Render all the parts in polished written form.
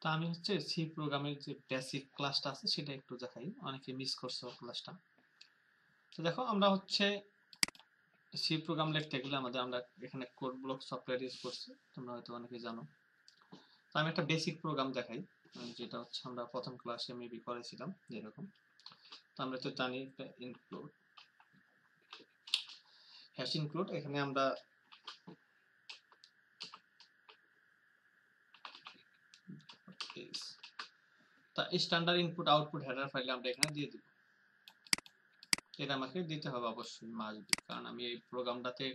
তো আমি হচ্ছে সি প্রোগ্রামের যে বেসিক ক্লাসটা আছে সেটা একটু দেখাই, অনেকে মিস করছো ক্লাসটা। তো দেখো আমরা হচ্ছে সি প্রোগ্রাম লিখতে গেলে আমরা এখানে কোড ব্লক সফটওয়্যার ইউজ করছি, তোমরা হয়তো অনেকে জানো। তো আমি একটা বেসিক প্রোগ্রাম দেখাই, যেটা হচ্ছে আমরা প্রথম ক্লাসে মেবি করেছিলাম যেরকম। তো আমরা তো জানি ইনক্লুড হ্যাশ ইনক্লুড, এখানে আমরা তা স্ট্যান্ডার্ড ইনপুট আউটপুট হেডার ফাইলে আমরা এখানে দিয়ে দিব। এটা আমাকে দিতে হবে অবশ্যই, মাস্ট বি, কারণ আমি এই প্রোগ্রামটাতে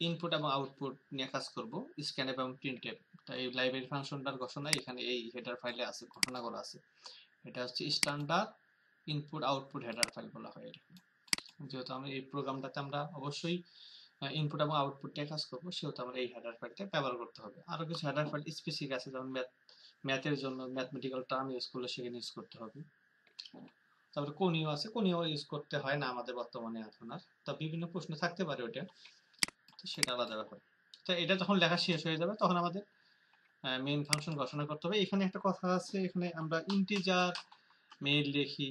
ইনপুট এবং আউটপুট নিয়ে কাজ করব, স্ক্যানএফ এবং প্রিন্টএফ। তাই এই লাইব্রেরি ফাংশনটার ঘোষণা এখানে এই হেডার ফাইলে আছে, ঘোষণা করা আছে। এটা হচ্ছে standard input output header file বলা হয় এটা। যেহেতু আমরা এই প্রোগ্রামটাতে আমরা অবশ্যই ইনপুট এবং আউটপুট নিয়ে কাজ করবো, সেহেতু আমরা এই হেডার ফাইলটা ব্যবহার করতে হবে। আরো কিছু হেডার ফাইল স্পেসিফিক আছে, যেমন ম্যাথের জন্য ম্যাথমেটিক্যাল টার্ম ইউজ করলে সেখানে ইউজ করতে হবে। তারপরে কোনিও আছে, কোনিও ইউজ করতে হয় না আমাদের বর্তমানে এখন আর, তা বিভিন্ন প্রশ্ন থাকতে পারে ওটা, তো সেটা আলাদা ব্যাপার। তো এটা যখন লেখা শেষ হয়ে যাবে তখন আমাদের মেইন ফাংশন ঘোষণা করতে হবে। এখানে একটা কথা আছে, এখানে আমরা ইন্টিজার মেইন লিখি,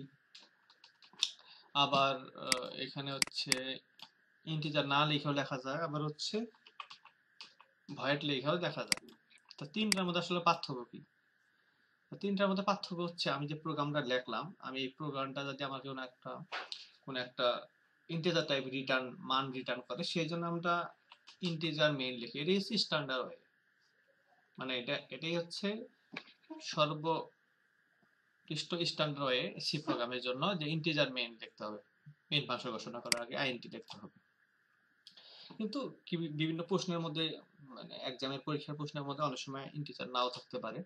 আবার এখানে হচ্ছে ইন্টিজার না লিখেও লেখা যায়, আবার হচ্ছে ভয়েড লিখেও দেখা যায়। তো তিনটার মধ্যে আসলে পার্থক্য কি? তিনটার মধ্যে পার্থক্য হচ্ছে, আমি যে প্রোগ্রামটা লিখলাম, আমি এই প্রোগ্রামটা যদি আমাকে কোন একটা ইন্টিজার টাইপ মান রিটার্ন করে, সেই জন্য আমরা ইন্টিজার মেইন লিখি। এটাই হচ্ছে স্ট্যান্ডার্ড ওয়ে, মানে এটাই হচ্ছে সর্বোৎকৃষ্ট স্ট্যান্ডার্ড ওয়ে সি প্রোগ্রামের জন্য, যে ইন্টিজার মেইন লিখতে হবে, মেইন ভাষা ঘোষণা করার আগে আইএনটি লিখতে হবে। কিন্তু বিভিন্ন প্রশ্নের মধ্যে, মানে এক্সামের পরীক্ষার প্রশ্নের মধ্যে অনেক সময় ইন্টিজার নাও থাকতে পারে,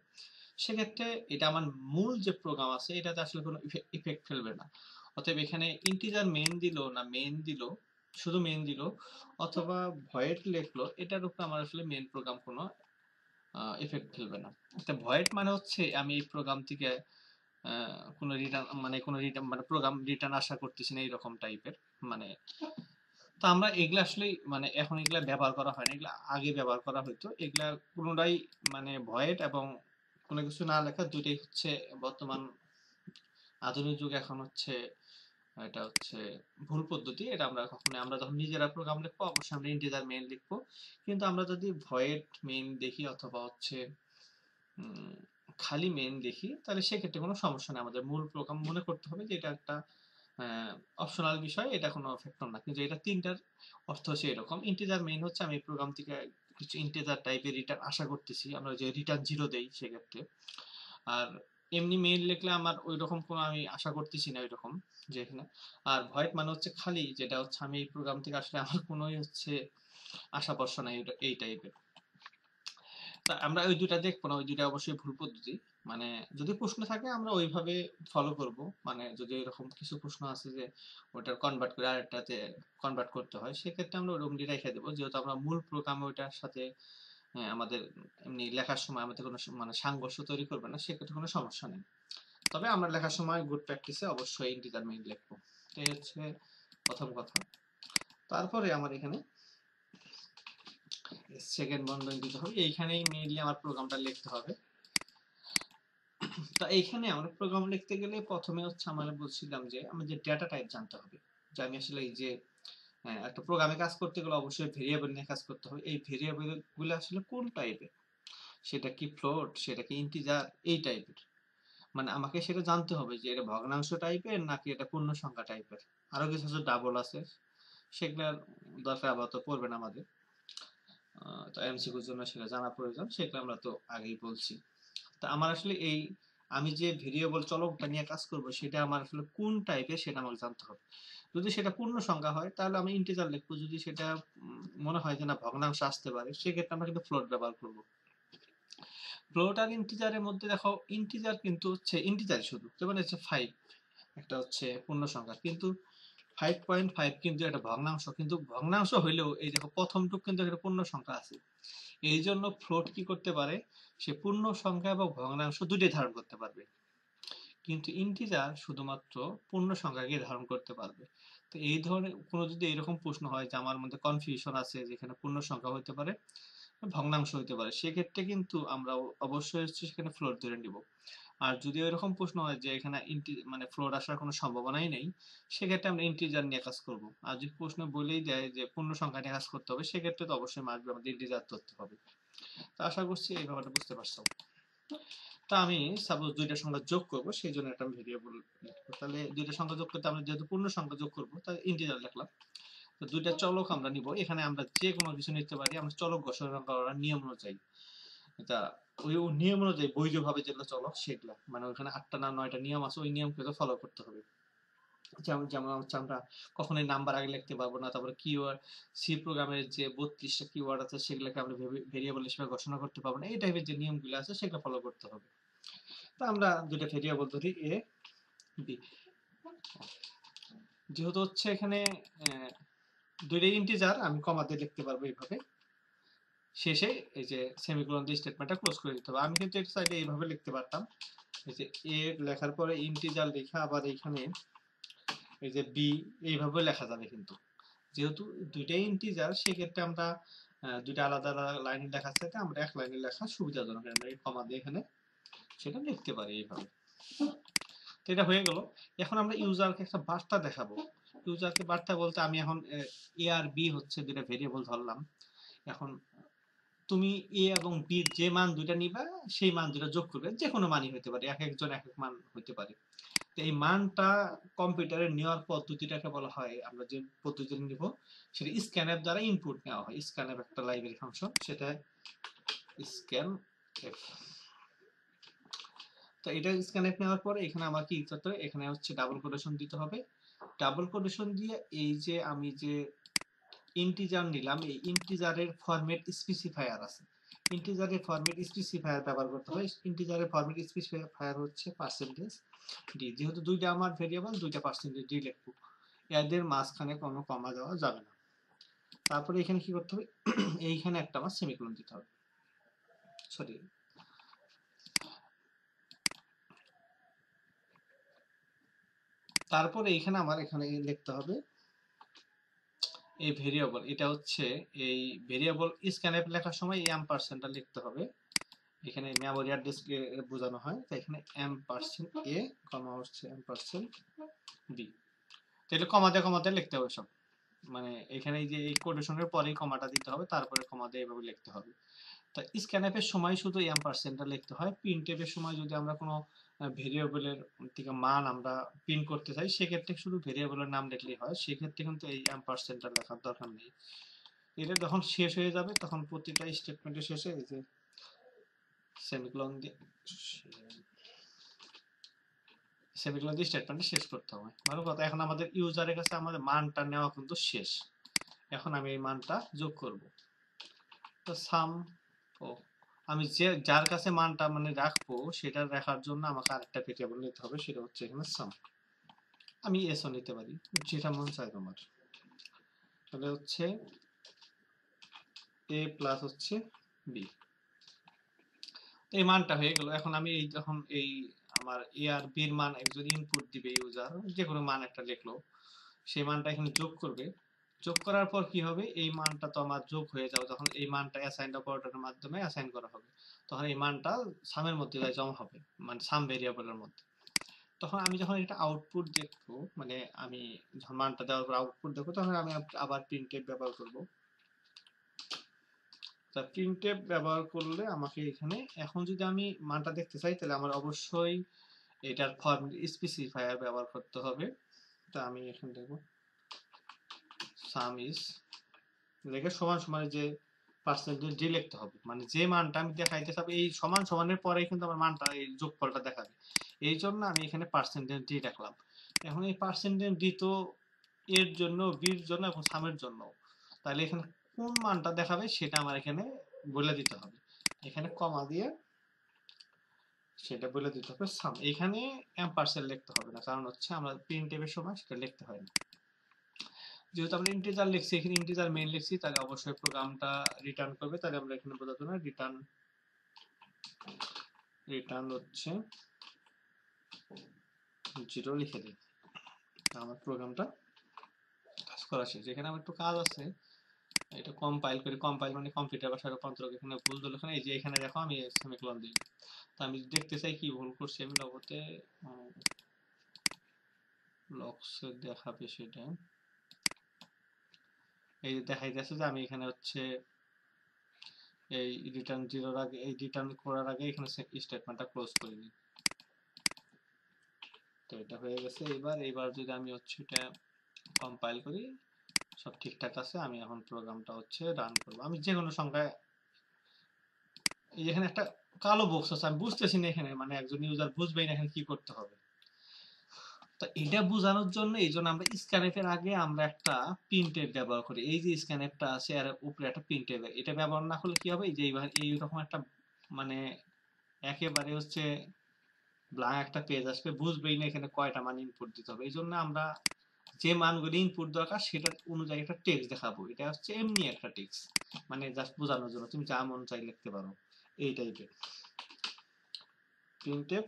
সেক্ষেত্রে এটা আমার মূল যে প্রোগ্রাম আছে এটাতে আসলে কোনো ইফেক্ট ফেলবে না। অতএব এখানে ইন্টিজার মেইন দিল না মেইন দিল, শুধু মেইন দিল অথবা ভয়েড লিখলো, এটার উপর আমার আসলে মেইন প্রোগ্রাম কোনো ইফেক্ট ফেলবে না। ভয়েড মানে হচ্ছে আমি এই প্রোগ্রাম থেকে কোনো রিটার্ন, মানে প্রোগ্রাম রিটার্ন আশা করতেছি না, এইরকম টাইপের। মানে তো আমরা এগুলা আসলে, মানে এখন এগুলা ব্যবহার করা হয় না, এগুলা আগে ব্যবহার করা হইতো। এগুলা কোনোটাই, মানে ভয়েড এবং কোনো কিছু না লেখা, দুইটাই হচ্ছে বর্তমান আধুনিক যুগ এখন হচ্ছে, এটা হচ্ছে ভুল পদ্ধতি। এটা আমরা যখন নিজেরা প্রোগ্রাম লিখবো অবশ্যই আমরা ইন্টিজার মেইন লিখবো। কিন্তু আমরা যদি ভয়েড মেইন দেখি অথবা হচ্ছে খালি মেইন দেখি, তাহলে সেক্ষেত্রে কোনো সমস্যা নেই। আমাদের মূল প্রোগ্রাম মনে করতে হবে যে এটা একটা অপশনাল বিষয়, এটা কোনো ফ্যাক্টর না। কিন্তু এটা তিনটার অর্থ হচ্ছে এরকম। ইন্টিজার মেইন হচ্ছে আমি প্রোগ্রাম থেকে কিছু ইন্টিজার টাইপের রিটার্ন আশা করতেছি, আমরা যে রিটার্ন জিরো দেই সেক্ষেত্রে। আর এমনি মেইন লিখলে আমার ওই রকম কোনো আমি আশা করতেছি না ওই রকম, যে এখানে। আর ভয়েড মানে হচ্ছে খালি, যেটা হচ্ছে আমি এই প্রোগ্রাম থেকে আসলে আমার কোনোই হচ্ছে আশা ভরসা নাই, এই টাইপের। তা আমরা ওই দুটা দেখবো না, ওই দুটা অবশ্যই ভুল পদ্ধতি। মানে যদি প্রশ্ন থাকে আমরা ওইভাবে ফলো করব। মানে যদি এরকম কিছু প্রশ্ন আছে যে ওটার কনভার্ট করে আরেকটাতে কনভার্ট করতে হয়, সেক্ষেত্রে আমরা ওরকম রেখে দেবো। যেহেতু আমরা মূল প্রোগ্রামে ওইটার সাথে আমাদের এমনি লেখার সময় আমাদের কোনো মানে সাংঘর্ষ তৈরি করবে না, সেক্ষেত্রে কোনো সমস্যা নেই। তবে আমরা লেখার সময় গুড প্র্যাকটিসে অবশ্যই ইন্টিজার মেইন লিখবো। এই হচ্ছে প্রথম কথা। তারপরে আমার এখানে সেকেন্ড বন্ধনী দিতে হবে, এইখানেই মেইনলি আমার প্রোগ্রামটা লিখতে হবে। তা এইখানে আমরা প্রোগ্রাম লিখতে গেলে প্রথমে হচ্ছে আমরা বলছিলাম যে আমাদের ডেটা টাইপ জানতে হবে। যে আমি আসলে এই যে একটা প্রোগ্রামে কাজ করতে গেলে অবশ্যই ভেরিয়েবল নিয়ে কাজ করতে হবে। এই ভেরিয়েবল গুলো আসলে কোন টাইপের, সেটা কি ফ্লোট, সেটা কি ইন্টিজার, এই টাইপের। মানে আমাকে সেটা জানতে হবে যে এটা ভগ্নাংশ টাইপের নাকি এটা পূর্ণ সংখ্যা টাইপের। আরো কিছু আছে ডাবল আছে, সেগুলোর দরকার আপাতত পড়বে না আমাদের। তো এমসিকিউর জন্য সেটা জানা প্রয়োজন, সেগুলো আমরা তো আগেই বলছি। তা আমার আসলে এই, আমি যে ভেরিয়েবল চলকটা নিয়ে কাজ করব সেটা আমার আসলে কোন টাইপের সেটা আমাকে জানতে হবে। যদি সেটা পূর্ণ সংখ্যা হয় তাহলে আমি ইন্টিজার লিখবো, যদি সেটা মনে হয় যে না ভগ্নাংশ আসতে পারে, সেক্ষেত্রে আমরা কিন্তু ফ্লোট ব্যবহার করব। ফ্লোট আর ইন্টিজারের মধ্যে দেখো, ইন্টিজার কিন্তু হচ্ছে ইন্টিজার শুধু, যেমন হচ্ছে 5, একটা হচ্ছে পূর্ণ সংখ্যা, কিন্তু 5.5 কিন্তু একটা ভগ্নাংশ। কিন্তু ভগ্নাংশ হইলেও এই দেখো প্রথমটুক কিন্তু একটা পূর্ণ সংখ্যা আছে। এই জন্য ফ্লোট কি করতে পারে, সে পূর্ণ সংখ্যা এবং ভগ্নাংশ দুটোই ধারণ করতে পারবে। কিন্তু ইন্টিজার শুধুমাত্র পূর্ণ সংখ্যাকে ধারণ করতে পারবে। তো এই ধরনের কোনো যদি এরকম প্রশ্ন হয় যে আমার মধ্যে কনফিউশন আছে যেখানে পূর্ণ সংখ্যা হতে পারে ভগ্নাংশ হইতে পারে, সেক্ষেত্রে কিন্তু আমরা অবশ্যই হচ্ছে সেখানে ফ্লোট ধরে নিব। আর যদি এরকম প্রশ্ন হয় যে এখানে মানে ফ্লোট আসার কোনো সম্ভাবনাই নেই, সেক্ষেত্রে আমরা ইন্টিজার নিয়ে কাজ করব। আর যদি প্রশ্ন বলেই দেয় যে পূর্ণ সংখ্যা নিয়ে কাজ করতে হবে, সেক্ষেত্রে তো অবশ্যই মাসবে আমাদের ইন্টিজার ধরতে হবে। তো আশা করছি এই ব্যাপারটা বুঝতে পারছো। তা আমি সাপোজ দুইটা সংখ্যা যোগ করব, সেই জন্য একটা ভেরিয়েবল লিখবো। তাহলে দুইটা সংখ্যা যোগ করতে আমরা যেহেতু পূর্ণ সংখ্যা যোগ করব, তাই ইন্টিজার লিখলাম। তো দুইটা চলক আমরা নিব, এখানে আমরা যে কোনো কিছু নিতে পারি, আমরা চলক ঘোষণা করার নিয়ম অনুযায়ী। এটা ওই নিয়ম অনুযায়ী বৈধভাবে যেগুলো চলক সেগুলা, মানে ওইখানে 8টা না 9টা নিয়ম আছে, ওই নিয়মকে তো ফলো করতে হবে। যেমন যেমন হচ্ছে আমরা কখনোই নাম্বার আগে লিখতে পারবো না, তারপরে কিওয়ার্ড, সি প্রোগ্রামের যে 32টা কিওয়ার্ড আছে সেগুলোকে আমরা ভেরিয়েবল হিসেবে ঘোষণা করতে পারবো না, এই টাইপের যে নিয়মগুলো আছে সেগুলো ফলো করতে হবে। তো আমরা দুইটা ভেরিয়েবল ধরি, এ বি। যেহেতু হচ্ছে এখানে দুইটা ইন্টিজার, আমি কমা দিয়ে লিখতে পারবো এইভাবে, শেষে এই যে সেমিকোলন দিয়ে স্টেটমেন্টটা ক্লোজ করে দিতে হবে। আমি কিন্তু এটা সাইডে এইভাবে লিখতে পারতাম, এই যে এ লেখার পরে ইন্টিজার লেখা, আবার এইখানে এই যে বি, এইভাবে লেখা যাবে। কিন্তু যেহেতু দুইটাই ইন্টিজার, সেক্ষেত্রে আমরা দুইটা আলাদা আলাদা লাইনে লেখার চাইতে আমরা এক লাইনে লেখা সুবিধাজনক, আমরা এই কমা দিয়ে এখানে সেটা লিখতে পারি এইভাবে। তো এটা হয়ে গেল। এখন আমরা ইউজারকে একটা বার্তা দেখাবো। ইউজারকে বার্তা বলতে আমি এখন এ আর বি হচ্ছে দুইটা ভেরিয়েবল ধরলাম। এখন তুমি এ এবং বি যে মান দুইটা নিবা, সেই মান দুইটা যোগ করবে, যে কোনো মানই হতে পারে, এক একজন এক এক মান হতে পারে। তো এই মানটা কম্পিউটারে নেওয়ার পদ্ধতিটাকে বলা হয়, আমরা যে পদ্ধতি নিব সেটা স্ক্যানএফ দ্বারা ইনপুট নেওয়া হয়। স্ক্যানএফ একটা লাইব্রেরি ফাংশন, সেটা স্ক্যানএফ। তো এটা স্ক্যানএফ নেওয়ার পরে এখানে আমার কি করতে হবে, এখানে হচ্ছে ডাবল কোটেশন দিতে হবে। ডাবল কোটেশন দিয়ে এই যে আমি যে ইন্টিজার নিলাম, এই ইন্টিজারের ফরম্যাট স্পেসিফায়ার আছে, ইন্টিজারের ফরম্যাট স্পেসিফায়ার ব্যবহার করতে হয়। ইন্টিজারের ফরম্যাট স্পেসিফায়ার হচ্ছে পার্সেন্টেজ ডি। যেহেতু দুইটা আমার ভেরিয়েবল, দুইটা পার্সেন্টেজ ডি লিখবো, এদের মাঝখানে কোনো কমা দেওয়া যাবে না। তারপরে এখানে কি করতে হবে, এইখানে একটা আমার সেমিকোলন দিতে হবে, সরি। তারপরে এইখানে আমার এখানে লিখতে হবে এই ভেরিয়েবল, এটা হচ্ছে এই ভেরিয়েবল স্ক্যানএফ লেখার সময় এই এম্পারসেন্টটা লিখতে হবে। এখানে মেমোরি অ্যাড্রেসকে বোঝানো হয়, তাই এখানে এম্পারসেন্ট এ কমা হচ্ছে এম্পারসেন্ট বি। তাহলে কমাতে কমাতে লিখতে হবে সব, মানে এখানে এই যে এই কোটেশনের পরেই কমাটা দিতে হবে, তারপরে কমা দিয়ে এভাবে লিখতে হবে। তা স্ক্যানএফের সময় শুধু এম্পারসেন্টটা লিখতে হয়। প্রিন্টএফের সময় যদি আমরা কোনো ভেরিয়েবলের থেকে মান আমরা প্রিন্ট করতে চাই, সেক্ষেত্রে শুধু ভেরিয়েবলের নাম লিখলেই হয়, সেক্ষেত্রে কিন্তু এই এম্পারসেন্টটা লেখার দরকার নেই। এটা যখন শেষ হয়ে যাবে, তখন প্রতিটা স্টেটমেন্টের শেষে এই যে সেমিকোলন দিয়ে স্টেটমেন্টটা শেষ করতে হবে। ভালো কথা। এখন আমাদের ইউজারের কাছে আমাদের মানটা নেওয়া কিন্তু শেষ। এখন আমি এই মানটা যোগ করব। তো সাম, ও আমি যে যার কাছে মানটা মানে রাখবো, সেটা রাখার জন্য আমাকে আরেকটা ভেরিয়েবল নিতে হবে, সেটা হচ্ছে এখানে সাম। আমি এসও নিতে পারি, যেটা মন চায় তোমার। তাহলে হচ্ছে এ প্লাস হচ্ছে বি, এই মানটা হয়ে গেল। এখন আমি এই যখন এই আমার এ আর বির মান একজন ইনপুট দিবে, ইউজার যে কোনো মান একটা লিখলো, সেই মানটা এখানে যোগ করবে। যোগ করার পর কি হবে, এই মানটা তো আমার যোগ হয়ে যাবে, তখন এই মানটা অ্যাসাইন অপারেটরের মাধ্যমে অ্যাসাইন করা হবে, তখন এই মানটা সামের মধ্যে জমা হবে, মানে সাম ভেরিয়েবলের মধ্যে। তখন আমি যখন এটা আউটপুট দেখবো, মানে আমি যখন মানটা দেওয়ার পর আউটপুট দেখবো, তখন আমি আবার প্রিন্টএফ ব্যবহার করব। তা প্রিন্টএফ ব্যবহার করলে আমাকে এখানে এখন যদি আমি মানটা দেখতে চাই, তাহলে আমার অবশ্যই এটার ফর্ম স্পেসিফায়ার ব্যবহার করতে হবে। তা আমি এখানে দেখবো সাম ইজ লেখে সমান সমান যে পার্সেন্টেজ ডি লিখতে হবে, মানে যে মানটা আমি দেখাইতে চাবো এই সমান সমানের পরেই কিন্তু আমার মানটা এই যোগফলটা দেখাবে, এই জন্য আমি এখানে পার্সেন্টেজ ডি রাখলাম। এখন এই পার্সেন্টেজ ডি তো এর জন্য, বির জন্য এবং সামের জন্য, তাহলে এখানে কোন মানটা দেখাবে সেটা আমার এখানে বলে দিতে হবে। এখানে কমা দিয়ে সেটা বলে দিতে হবে সাম। এখানে এম্পারসেন্ট লিখতে হবে না, কারণ হচ্ছে আমরা প্রিন্ট এর সময় সেটা লিখতে হয় না। যেহেতু আমরা ইন্টিজার লিখছি, এখানে ইন্টিজার মেইন লিখছি, তাহলে অবশ্যই প্রোগ্রামটা রিটার্ন করবে। তাহলে আমরা এখানে বোঝাতে না রিটার্ন, রিটার্ন হচ্ছে 0 লিখে দিই। আমার প্রোগ্রামটা কাজ করা শেষ। এখানে আমার একটু কাজ আছে, এটা কম্পাইল করি, কম্পাইল মানে কম্পিউটার ভাষায় রূপান্তর করি। এখানে ভুল দিল, এখানে এই যে এখানে দেখো আমি সেমিকোলন দিই। তো আমি দেখতে চাই কি ভুল করছি আমি লগতে, লক্সে দেখাবে সেটা। এই যে দেখাই যাচ্ছে যে আমি এখানে হচ্ছে এই রিটার্ন জিরোর আগে, এই রিটার্ন করার আগে এখানে স্টেটমেন্টটা ক্লোজ করে দিই। তো এটা হয়ে গেছে। এবার যদি আমি হচ্ছে এটা কম্পাইল করি, সব ঠিকঠাক আছে। আমি এখন প্রোগ্রামটা হচ্ছে রান করব। আমি যে কোনো সংখ্যায়, এখানে একটা কালো বক্স আছে, আমি বুঝতেছি না এখানে, মানে একজন ইউজার বুঝবেই না এখানে কি করতে হবে। তো এটা বোঝানোর জন্য এই জন্য আমরা স্ক্যানএফের আগে আমরা একটা প্রিন্টএফ ব্যবহার করি। এই যে স্ক্যানএফটা আছে আর উপরে একটা প্রিন্টএফ, এটা ব্যবহার না করলে কি হবে, এই যে এইরকম একটা মানে একেবারে হচ্ছে ব্ল্যাঙ্ক একটা পেজ আসবে, বুঝবেই না এখানে কয়টা মান ইনপুট দিতে হবে। এই জন্য আমরা যে মানগুলি ইনপুট দরকার সেটা অনুযায়ী একটা টেক্সট দেখাবো। এটা হচ্ছে এমনি একটা টেক্সট, মানে জাস্ট বোঝানোর জন্য, তুমি যা মন চাই লিখতে পারো এই টাইপের। প্রিন্টএফ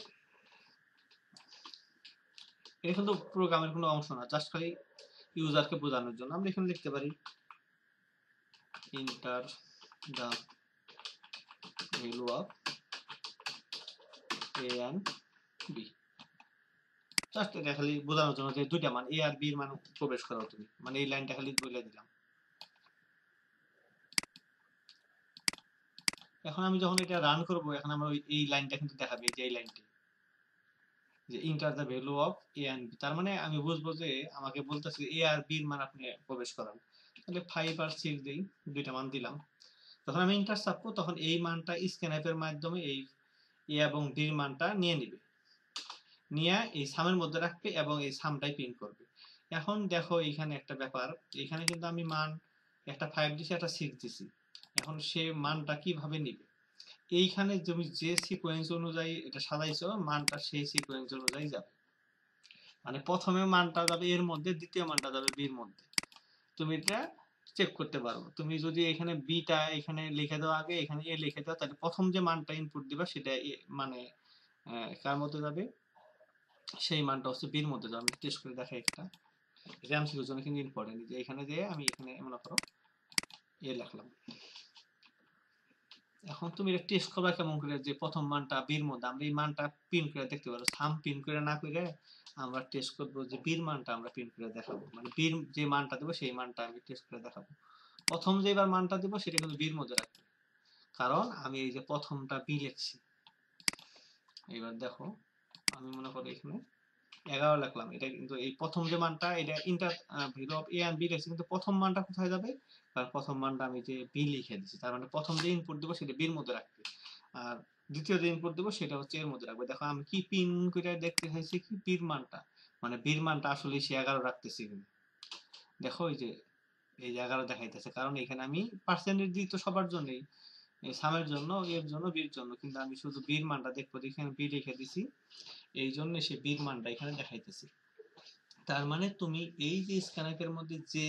এটা কিন্তু প্রোগ্রামের কোনো অংশ না, জাস্ট খালি ইউজারকে বোঝানোর জন্য। আমরা এখানে লিখতে পারি enter the value of a and b, just এটা খালি বোঝানোর জন্য যে দুইটা মান a আর b এর মান প্রবেশ করো তুমি, মানে এই লাইনটা খালি বলে দিলাম। এখন আমি যখন এটা রান করব, এখন আমরা এই লাইনটা কিন্তু দেখাবে, যে এই লাইনটি, যে enter the value of A and B, তার মানে আমি বুঝবো যে আমাকে বলতেছে এ আর বি এর মান আপনি প্রবেশ করান। তাহলে 5 আর 6 দেই, দুইটা মান দিলাম। যখন আমি ইন্টার চাপবো তখন এই মানটা স্ক্যানএফ এর মাধ্যমে এই এ এবং বি এর মানটা নিয়ে নিবে, নিয়ে এই সামের মধ্যে রাখবে এবং এই সামটাই প্রিন্ট করবে। এখন দেখো এখানে একটা ব্যাপার, এখানে কিন্তু আমি মান একটা 5 দিছি একটা 6 দিছি। এখন সে মানটা কিভাবে নিবে, এইখানে তুমি যে সিকোয়েন্স অনুযায়ী এটা সাজাইছো মানটা সেই সিকোয়েন্স অনুযায়ী যাবে। মানে প্রথমে মানটা যাবে এর মধ্যে, দ্বিতীয় মানটা যাবে বির মধ্যে। তুমি এটা চেক করতে পারো। তুমি যদি এখানে বিটা এখানে লিখে দাও আগে, এখানে এ লিখে দাও, তাহলে প্রথম যে মানটা ইনপুট দিবা সেটা মানে কার মধ্যে যাবে, সেই মানটা হচ্ছে বির মধ্যে যাবে। আমি টেস্ট করে দেখাই একটা, এটা এমসিকিউর জন্য কিন্তু ইম্পর্টেন্ট। যে এখানে যে আমি এখানে মনে করো এ লিখলাম, এখন তুমি এটা টেস্ট করবা কেমন করে, যে প্রথম মানটা বির মধ্যে, আমরা এই মানটা প্রিন্ট করে দেখতে পারো। সাম প্রিন্ট করে না করে আমরা টেস্ট করবো যে বির মানটা আমরা প্রিন্ট করে দেখাবো, মানে বির যে মানটা দেবো সেই মানটা আমি টেস্ট করে দেখাবো। প্রথম যে এবার মানটা দেবো সেটা কিন্তু বির মধ্যে রাখবে, কারণ আমি এই যে প্রথমটা বি লিখছি। এবার দেখো আমি মনে করি এখানে 11 লিখলাম, এটা কিন্তু এই প্রথম যে মানটা, এটা enter value of A and B লিখছি, কিন্তু প্রথম মানটা কোথায় যাবে, কারণ প্রথম মানটা আমি যে বি লিখে দিচ্ছি, তার মানে প্রথম যে ইনপুট দেবো সেটা বির মধ্যে রাখবে, আর দ্বিতীয় যে ইনপুট দেবো সেটা হচ্ছে এর মধ্যে রাখবে। দেখো আমি কি পিন করে দেখতে চাইছি কি বির মানটা, মানে বির মানটা আসলে সে 11 রাখতেছি কিনা। দেখো এই যে 11 দেখাইতেছে, কারণ এখানে আমি পার্সেন্টেজ দিই তো সবার জন্যই, এই সামের জন্য, এর জন্য, বির জন্য, কিন্তু আমি শুধু বির মানটা দেখবো, এখানে বি লিখে দিছি, এই জন্য সে বির মানটা এখানে দেখাইতেছে। তার মানে তুমি এই যে স্ক্যানএফের মধ্যে যে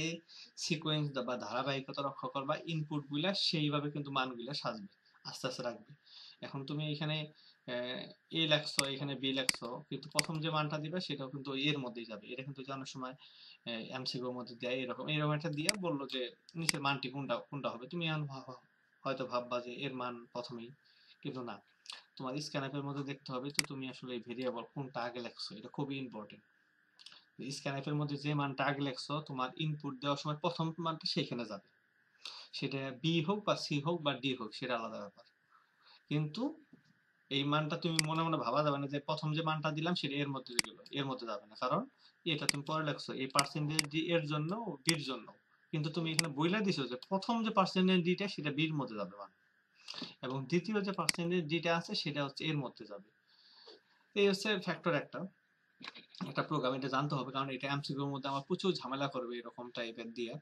সিকোয়েন্স বা ধারাবাহিকতা রক্ষা করবা ইনপুট গুলা, সেইভাবে কিন্তু মানগুলা সাজবে, আস্তে আস্তে রাখবে। এখন তুমি এখানে এ লেখছো, এখানে বি লেখছো, কিন্তু প্রথম যে মানটা দিবে সেটাও কিন্তু এর মধ্যেই যাবে। এটা কিন্তু অনেক সময় এমসিকিউর মধ্যে দেয়, এরকম এরকম একটা দিয়ে বললো যে নিচের মানটি কোনটা কোনটা হবে, তুমি এখন হয়তো ভাববা যে এর মান প্রথমেই, কিন্তু না, তোমার স্ক্যানএফের মধ্যে দেখতে হবে। তো তুমি আসলে এই ভেরিয়েবল কোনটা আগে লেখছো, এটা খুবই ইম্পর্টেন্ট। স্ক্যানএফের মধ্যে যে মানটা আগে লেখছো, তোমার ইনপুট দেওয়ার সময় প্রথম মানটা সেখানে যাবে, সেটা বি হোক বা সি হোক বা ডি হোক, সেটা আলাদা ব্যাপার। কিন্তু এই মানটা তুমি মনে মনে ভাবা যাবে না যে প্রথম যে মানটা দিলাম সেটা এর মধ্যে গেল, এর মধ্যে যাবে না, কারণ এটা তুমি পরে লেখছো এই পার্সেন্টেজ ডি এর জন্য, বির জন্য, কিন্তু তুমি এখানে বইলা দিছো যে প্রথম যে পার্সেন্টেজ ডিটা সেটা বির মধ্যে যাবে মান, এবং দ্বিতীয় যে পার্সেন্টেজ ডিটা আছে সেটা হচ্ছে এর মধ্যে যাবে। এই হচ্ছে ফ্যাক্টর একটা, একটা প্রোগ্রাম এটা জানতে হবে, কারণ এটা এমসিকিউর মধ্যে আমার প্রচুর ঝামেলা করবে এরকম টাইপের দিয়ে।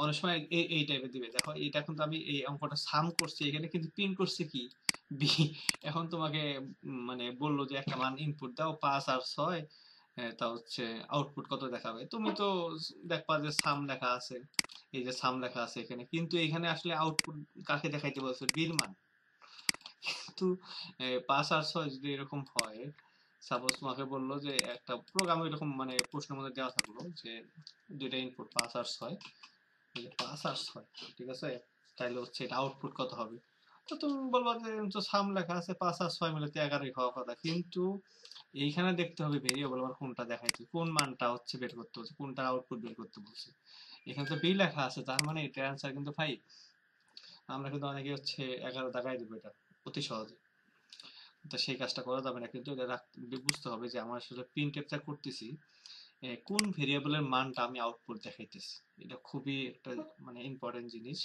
অনেক সময় এই টাইপের দিবে। দেখো এটা কিন্তু আমি এই অঙ্কটা সাম করছি, এখানে কিন্তু প্রিন্ট করছে কি বি। এখন তোমাকে মানে বললো যে একটা মান ইনপুট দাও 5 আর 6, তা হচ্ছে আউটপুট কত দেখাবে, তুমি তো দেখবা যে সাম লেখা আছে, এই যে সাম লেখা আছে এখানে, কিন্তু এখানে আসলে আউটপুট কাকে দেখাইতে বলছে, বির মান। কিন্তু 5 আর 6 যদি এরকম হয়, সাপোজ তোমাকে বললো যে একটা প্রোগ্রাম এরকম মানে প্রশ্নের মধ্যে দেওয়া থাকলো যে দুইটা ইনপুট 5 আর 6, 5 আর 6, ঠিক আছে? তাইলে হচ্ছে এটা আউটপুট কত হবে? তো তুমি বলবা যে তো সাম লেখা আছে 5 আর 6 মিলে তো 11ই হওয়ার কথা, কিন্তু এইখানে দেখতে হবে ভেরিয়েবল আবার কোনটা দেখাইতে, কোন মানটা হচ্ছে বের করতে হচ্ছে, কোনটা আউটপুট বের করতে বলছে। এখানে তো বি লেখা আছে, তার মানে এটার অ্যান্সার কিন্তু 5। আমরা কিন্তু অনেকে হচ্ছে 11 দাগাই দেবো এটা অতি সহজে। তো সেই কাজটা করা যাবে না, কিন্তু এটা বুঝতে হবে যে আমার আসলে প্রিন্ট এফটা করতেছি কোন ভেরিয়েবলের মানটা আমি আউটপুট দেখাইতেছি। এটা খুবই একটা মানে ইম্পর্টেন্ট জিনিস।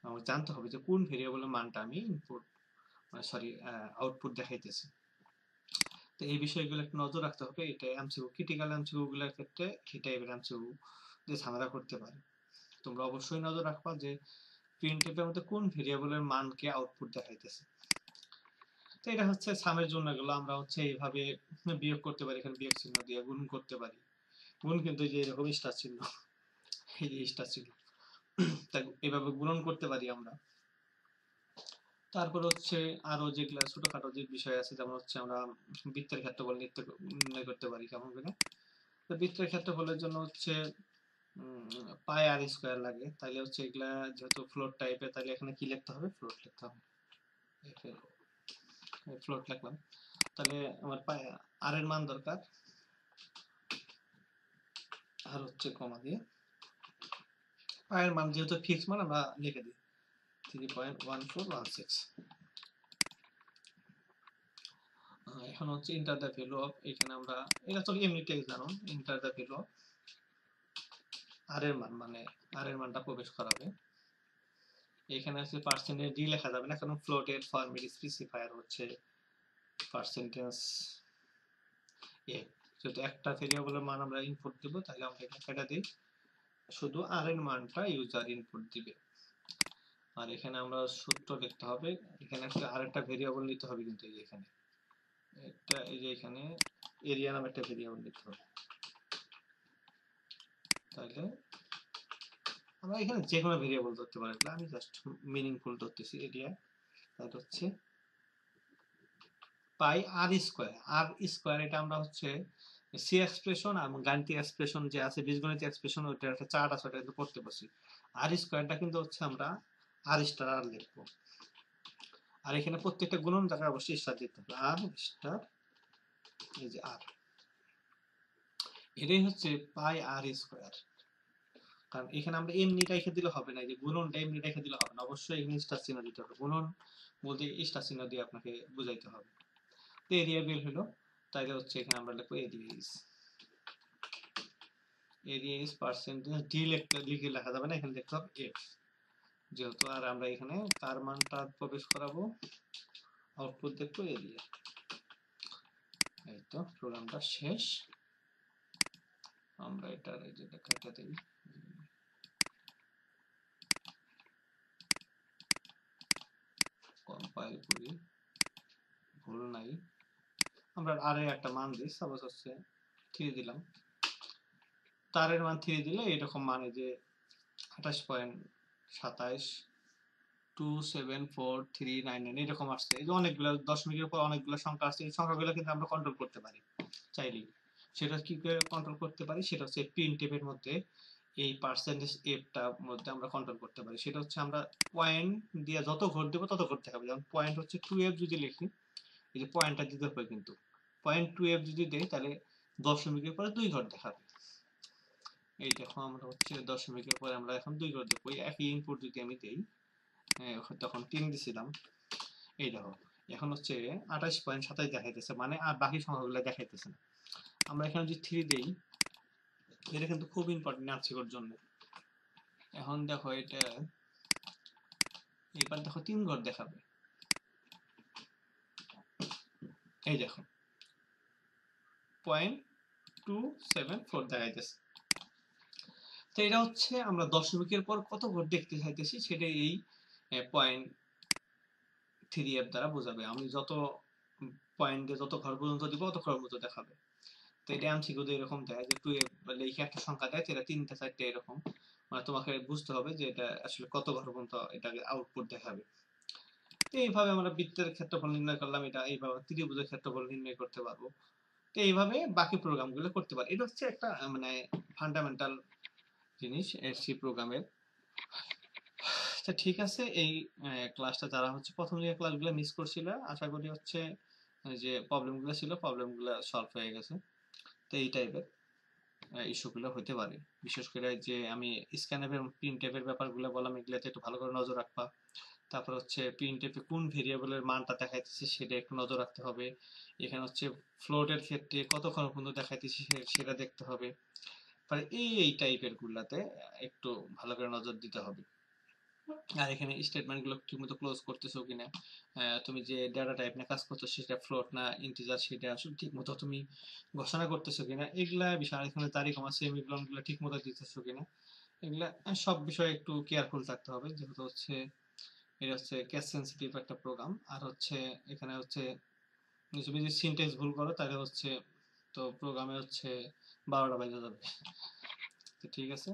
আমাকে জানতে হবে যে কোন ভেরিয়েবলের মানটা আমি ইনপুট সরি আউটপুট দেখাইতেছি। তো এই বিষয়গুলো একটু নজর রাখতে হবে। এটা এমসিকিউ, ক্রিটিক্যাল এমসিকিউ গুলোর ক্ষেত্রে এই টাইপের এমসিকিউ যে ঝামেলা করতে পারে। তোমরা অবশ্যই নজর রাখবা যে প্রিন্টএফ এর মধ্যে কোন ভেরিয়েবলের মানকে আউটপুট দেখাইতেছে। তো এটা হচ্ছে সামের জন্য এগুলো আমরা হচ্ছে এইভাবে বিয়োগ করতে পারি, এখানে বিয়োগ চিহ্ন দিয়ে গুণ করতে পারি। গুণ কিন্তু যে এরকম স্টার চিহ্ন, এই যে স্টার চিহ্ন, তাই এভাবে গুণন করতে পারি আমরা। তারপর হচ্ছে আরো যেগুলা ছোটখাটো যে বিষয় আছে, যেমন হচ্ছে আমরা বৃত্তের ক্ষেত্রফল নির্ণয় করতে পারি কেমন করে। তো বৃত্তের ক্ষেত্রফলের জন্য হচ্ছে পাই আর স্কোয়ার লাগে, তাইলে হচ্ছে এগুলা যেহেতু ফ্লোট টাইপের, তাহলে এখানে কি লিখতে হবে, ফ্লোট লিখতে হবে। ফ্লোট লিখলাম, তাহলে আমার পাই আর এর মান দরকার, আর হচ্ছে কমা দিয়ে পাই এর মান যেহেতু ফিক্স মান আমরা লিখে দিই 3.1416। এখন হচ্ছে ইন্টার দ্য ভ্যালু অফ, এখানে আমরা এটা তো এমনি টেক্সট জানো, ইন্টার দ্য ভ্যালু অফ আর এর মান, মানে আর এর মানটা প্রবেশ করাবে। এখানে আছে পার্সেন্টেজ ডি লেখা যাবে না, কারণ ফ্লোটের ফরম্যাট স্পেসিফায়ার হচ্ছে পার্সেন্টেজ এ। যদি একটা ভেরিয়েবলের মান আমরা ইনপুট দেব, তাহলে আমরা এখানে কেটে দিই, শুধু আর এর মানটা ইউজার ইনপুট দিবে। আর এখানে আমরা সূত্র লিখতে হবে, এখানে একটা আরেকটা ভেরিয়েবল নিতে হবে, কিন্তু এই যে এখানে একটা, এই যে এখানে এরিয়া নামে একটা ভেরিয়েবল নিতে হবে। তাহলে আমরা এখানে যে কোনো ভেরিয়েবল ধরতে পারি, আমি জাস্ট মিনিংফুল ধরতেছি এরিয়া। তাহলে হচ্ছে পাই আর স্কোয়ার, আর স্কোয়ার এটা আমরা হচ্ছে সি এক্সপ্রেশন এবং গাণিতিক এক্সপ্রেশন যে আছে, বীজগণিত এক্সপ্রেশন, ওইটার একটা চার্ট আছে, ওটা কিন্তু পড়তে বসি। আর স্কোয়ারটা কিন্তু হচ্ছে আমরা আর স্টার আর লিখবো, আর এখানে প্রত্যেকটা গুণন জায়গায় অবশ্যই স্টার দিতে হবে, আর স্টার, এই যে আর, এটাই হচ্ছে পাই আর স্কোয়ার। কারণ এখানে আমরা এমনি রেখে দিলে হবে না, যে গুণনটা এমনি রেখে দিলে হবে না, অবশ্যই এখানে স্টার চিহ্ন দিতে হবে। গুণন বলতে স্টার চিহ্ন দিয়ে আপনাকে বুঝাইতে হবে। তো এরিয়া বের হলো, তাইলে হচ্ছে এখানে আমরা লিখবো এরিয়া ইজ পার্সেন্টেজ ডি লিখে লেখা যাবে না, এখানে লিখতে হবে এফ, যেহেতু আর আমরা এখানে কার মানটা প্রবেশ করাবো, আউটপুট দেখবো এরিয়া। এই তো প্রোগ্রামটা শেষ। আমরা এটা এই যে দেখাতে দিই, কম্পাইল করি, ভুল নাই। আমরা আর এর একটা মান দিই, সাপোজ হচ্ছে 3 দিলাম, তারের মান 3 দিলে এরকম মানে যে 28.274399 এরকম আসছে। এই যে অনেকগুলো দশমিকের পর অনেকগুলো সংখ্যা আসছে, এই সংখ্যাগুলো কিন্তু আমরা কন্ট্রোল করতে পারি চাইলেই। সেটা কি করে কন্ট্রোল করতে পারি, সেটা হচ্ছে প্রিন্টএফ এর মধ্যে এই পার্সেন্টেজ এফটার মধ্যে আমরা কন্ট্রোল করতে পারি। সেটা হচ্ছে আমরা পয়েন্ট দিয়ে যত ঘর দেবো তত ঘর দেখাবে। যেমন পয়েন্ট হচ্ছে 2f যদি লিখি, এই যে পয়েন্টটা দিতে হবে, কিন্তু পয়েন্ট 2f যদি দেই, তাহলে দশমিকের পরে 2 ঘর দেখাবে। এই দেখো আমরা হচ্ছে দশমিকের পরে আমরা এখন 2 ঘর দেবো, একই ইনপুট যদি আমি দেই, তখন 3 দিছিলাম, এই দেখো এখন হচ্ছে 28.27 দেখাইতেছে, মানে আর বাকি সংখ্যাগুলো দেখাইতেছে না। আমরা এখানে যদি 3 দেই, এটা কিন্তু খুব ইম্পর্টেন্ট আনসিকোর জন্য। এখন দেখো এটা, এবার দেখো 3 ঘর দেখাবে, এই দেখো 0.274 দেখাইতেছে। তো এটা হচ্ছে আমরা দশমিকের পর কত ঘর দেখতে চাইতেছি, সেটা এই 0.3f দ্বারা বোঝাবে। আমি যত পয়েন্ট দিয়ে যত ঘর পর্যন্ত দিব, তত ঘর মতো দেখাবে। তো এটা এমসিকিউ এরকম দেয় যে 2f লিখে একটা সংখ্যা দেয়, এটা 3টে 4টে এরকম, মানে তোমাকে বুঝতে হবে যে এটা আসলে কত ঘর পর্যন্ত এটাকে আউটপুট দেখাবে। তো এইভাবে আমরা বৃত্তের ক্ষেত্রফল নির্ণয় করলাম, এটা এইভাবে ত্রিভুজের ক্ষেত্রফল নির্ণয় করতে পারবো। তো এইভাবে বাকি প্রোগ্রামগুলো করতে পারি। এটা হচ্ছে একটা মানে ফান্ডামেন্টাল জিনিস সি প্রোগ্রামের। তো ঠিক আছে, এই ক্লাসটা যারা হচ্ছে প্রথম দিকে ক্লাসগুলো মিস করছিল, আশা করি হচ্ছে যে প্রবলেমগুলো ছিল প্রবলেমগুলো সলভ হয়ে গেছে। তো এই টাইপের ইস্যুগুলো হতে পারে। বিশেষ করে যে আমি স্ক্যানএফ এবং প্রিন্টএফের ব্যাপারগুলো বললাম, এগুলোতে একটু ভালো করে নজর রাখবা। তারপর হচ্ছে প্রিন্টএফে কোন ভেরিয়েবলের মানটা দেখাইতেছে সেটা একটু নজর রাখতে হবে। এখানে হচ্ছে ফ্লোটের ক্ষেত্রে কতক্ষণ পর্যন্ত দেখাইতেছে সেটা দেখতে হবে। মানে এই টাইপের গুলাতে একটু ভালো করে নজর দিতে হবে। আর এখানে স্টেটমেন্ট গুলো ঠিকমতো ক্লোজ করতেছো কিনা, তুমি যে ডেটা টাইপ নিয়ে কাজ করছো সেটা ফ্লোট না ইন্টিজার, সেটা আসলে ঠিকমতো তুমি ঘোষণা করতেছো কিনা, এগুলা বিষয়। আর এখানে তারিখ আমার সেমিকোলন গুলো ঠিকমতো দিতেছো কিনা, এগুলা সব বিষয়ে একটু কেয়ারফুল থাকতে হবে, যেহেতু হচ্ছে এটা হচ্ছে কেস সেন্সিটিভ একটা প্রোগ্রাম। আর হচ্ছে এখানে হচ্ছে তুমি যদি সিনট্যাক্স ভুল করো তাহলে হচ্ছে তো প্রোগ্রামে হচ্ছে 12টা বাজে যাবে। তো ঠিক আছে।